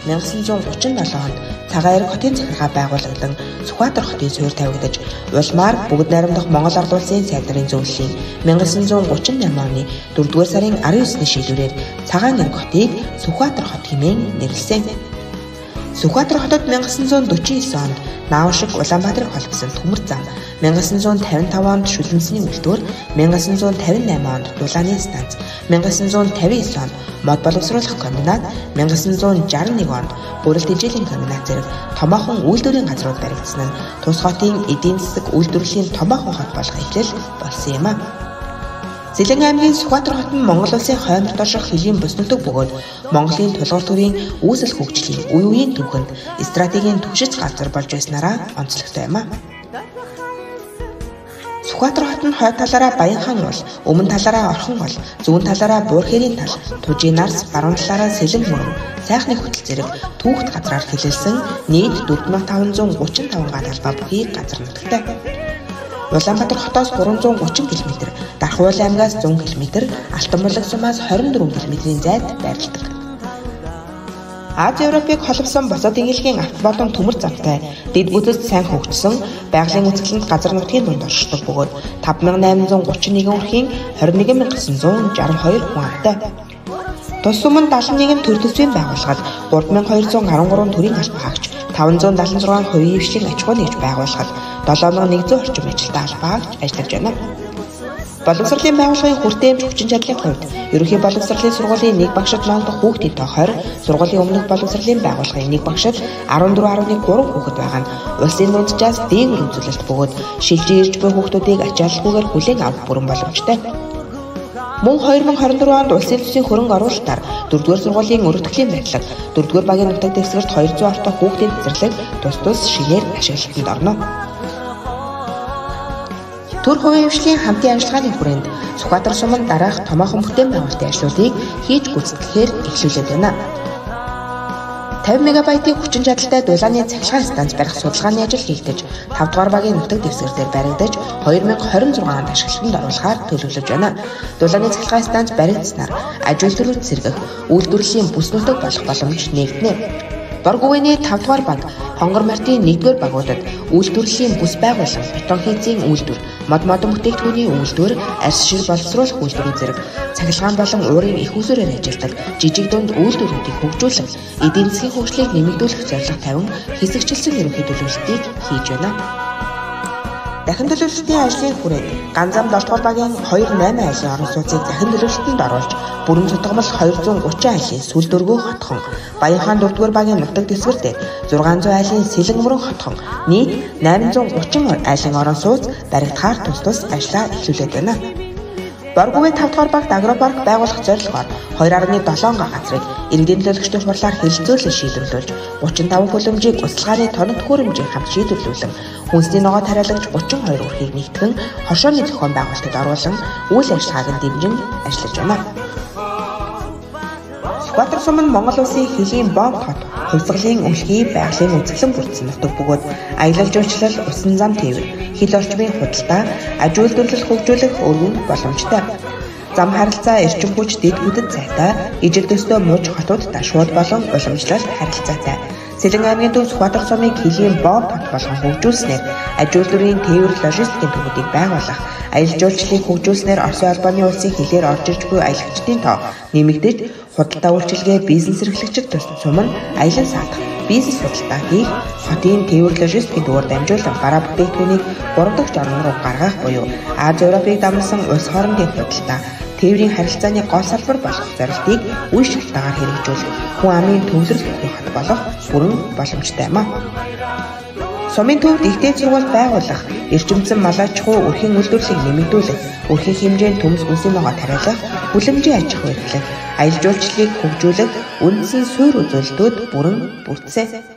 1937 онд Цагаан эрэг хотын захиргаа байгуулагдсан Сүхбаатар хотын суурь тавигдаж, улмаар бүгд найрамдах Монгол Ард улсын сайд нарын зөвлөлийн 1938 оны 4-р сарын 19-ний шийдвэрээр Цагаан эрэг хотыг Сүхбаатар хот хэмээн нэрлэсэн. Сүхбаатар хотод 1949 онд Наавшиг Улаанбаатарыг холбосон төмөр зам, 1955 онд Шүлэнцний үлдвэр, 1958 онд Дулааны станц, 1959 онд мод боловсруулах комбинат, 1961 онд бүрэлд хичээлийн комбинат зэрэг томоохон үйлдвэрийн газрууд баригдсан нь тус хотын эдийн засаг үйлдвэрлэлийн томоохон хот болох эхлэл болсон юм а. Сэлэн аймгийн Сүхбаатар хот нь Монгол улсын хоймор доших хөлийн бүс нутаг бөгөөд Монголын тулгуур төрийн үүсэл хөгжлийн үе үеийн түүхэнд стратегийн түгшиж газар болж байснараа онцлогтой юм а. Сүхбаатар хот нь хойд талаараа Баянхан бол, өмнө талаараа Орхон бол, зүүн талаараа Буурхээрийн тал, Түжийн нарс, баруун талаараа Сэлэн мөрөн, Сайхны хөтөл зэрэг түүхт газраар хэлэлсэн нийт 4535 га талбай бүхий газар нутагтай. Улаанбаатар хотоос 330 км, Дархуул аймгаас 100 км, Алтан булаг сумаас 24 км-ийн зайд байрладаг. Аз Европыг холбосон босоод ингэлгийн авто болон төмөр замтай, дэд бүтэц сайн хөгжсөн, байгалийн үзэсгэлэнт газар нутгийн дунд оршдог бөгөөд 5831 өрхийн 21962 хүн амтай. Тус сүмэн 71 төр төсвийн байгууллагад 3213 төрийн албан хаагч, 576 хувийн хвшлийн аж ахуй нэгж байгууллагад 7100 орчим ажилтны албан хаагч ажиллаж байна. Боловсролын байгууллагын хүртээмж хүчин чадлын хувьд ерөнхий боловсролын сургуулийн нэг багшид ноогдох хүүхдийн тоо 20, сургуулийн өмнөх боловсролын байгууллагын нэг багшид 14.3 хүүхэд байгаа нь улсын дунджаас дээгүүр үзүүлэлт бөгөөд шилжиж ирж буй хүүхдүүдийг ачааллахгүйгээр хүлээн авах бүрэн боломжтой. Мөн 2024 онд улсын төсвийн хөрөнгө оруулалтаар 4-р сургуулийн өргөдлийн байдлаг, 4-р багийн нутаг дэвсгэрт 200 ортой хүүхдийн цэцэрлэг тус шинээр ашиглалтанд орно. Төр хувийн хвшлийн хамтын ажиллагааны хүрээнд Сүхбаатар суманд дараах томоохон бүтээн байгуулалтын ажлуудыг хийж гүйцэтгэхээр эхлүүлээд байна. 50 мегабайтын хүчин чадалтай Дулааны цахилгаан станц барих судалгааны ажил хийгдэж, 5 дугаар багийн нутаг дэвсгэр дээр баригдаж 2026 онд ашиглалтанд оруулахаар төлөвлөж байна. Дулааны цахилгаан станц баригдсанаар аж үйлдвэрүүд сэргэх, үйлдвэрлэлийн бүс нутаг болох боломж нэгдэнэ. Боргүйний 5 дугаар баг, Хонгор мартын 1-р багуудад үйлдвэрлэлийн бүс байгуулан, бетон хийцийн үйлдвэр, модон бүтээгдэхүүний үйлдвэр, арьс шир боловсруулах үйлдвэрүүд зэрэг цахилгаан болон уурын их усүрээр ажилладаг жижиг дунд үйлдвэрүүдийг хөгжүүлэн, эдийн засгийн хөгжлийг нэмэгдүүлэх зорилго тавин хэсэгчлсэн ерөнхий төлөвлөлтийг хийж байна. Дахин төлөвлөлтийн ажлын хүрээнд Ганзам 7 дугаар багийн 2-8 айлын орон сууцыг дахин төлөвлөлтөнд оруулж, бүрэн цутгамал 230 айлын сүл дөрвөө хотхон, Баянхан 4 дугаар багийн нутаг дэвсгэр дээр 600 айлын Сэлэн мөрөн хотхон, нийт 830 айлын орон сууц баригдахаар тус ажлаа эхлүүлээд байна. Боргүйн 5 дугаар багт агропарк байгуулах зорилгоор 2.7 га газрыг иргэдийн төлөөлөгчдийн хурлаар хэлэлцүүлэн шийдвэрлүүлж, 35 хөлөмжийг усалгааны тоног хөрөмжийг хамт шийдвэрлүүлэн, хүнсний ногоо тариалагч 32 өрхийг нэгтгэн хоршооны зохион байгуулалтад оруулан үйл ажиллагааг нь дэмжин ажиллаж байна. Сүхбаатар сум нь Монгол улсын хөлийн бомб хот, хувьсгалын өлхий, байгалийн үзэсгэлэн бүрдсэн нутаг бөгөөд аялал жуулчлал, усан зам тээвэр, хил орчмын худалдаа, аж үйлдвэрлэл хөгжүүлэх өргөн боломжтой. Зам харилцаа, эрчим хүч, дэд бүтэц цайтай, ижил төстэй мууч хотуудтай шууд болон уламжлалт харилцаатай. Сэлэн аймгийн төв Сүхбаатар сумыг хөлийн бомб хот болгон хөгжүүлснээр аж үйлдвэрийн тээвэр логистикийн төвүүдийг байгуулах, аялал жуулчлалыг хөгжүүлснээр Оросын албаны улсын хилээр орж ирж буй аялагчдын тоо нэмэгдэж, худалдаа үйлчилгээ бизнес эрхлэгчид тусад сум нь аялал саадах, бизнес худалдаа хийх, хотын тээвэр логистикийн төвөөр дамжуулан гараа бүтээгдэхүүнийг 3 дахь орн руу гаргах буюу Аз Европыг дамжсан улс хоорондын худалдаа, тээврийн харилцааны гол салбар болох зорилтыг үе шилтаагаар хэрэгжүүлэх, хүн амын төвлөрөл бүхий хот болох бүрэн боломжтой юм а. Сумын төвд ихтэй сургууль байгуулах, эрчимцэн малаачхуу өрхийн үйлдвэрлэлийг нэмэгдүүлэх, өрхийн хэмжээнд төмс хүнсний ногоо тариалах, хүлэмжийн аж ахуй эрхлэх, аялал жуулчлалыг хөгжүүлэх, үндсэн суурь үзүүлэлтүүд бүрэн бүрдсэн.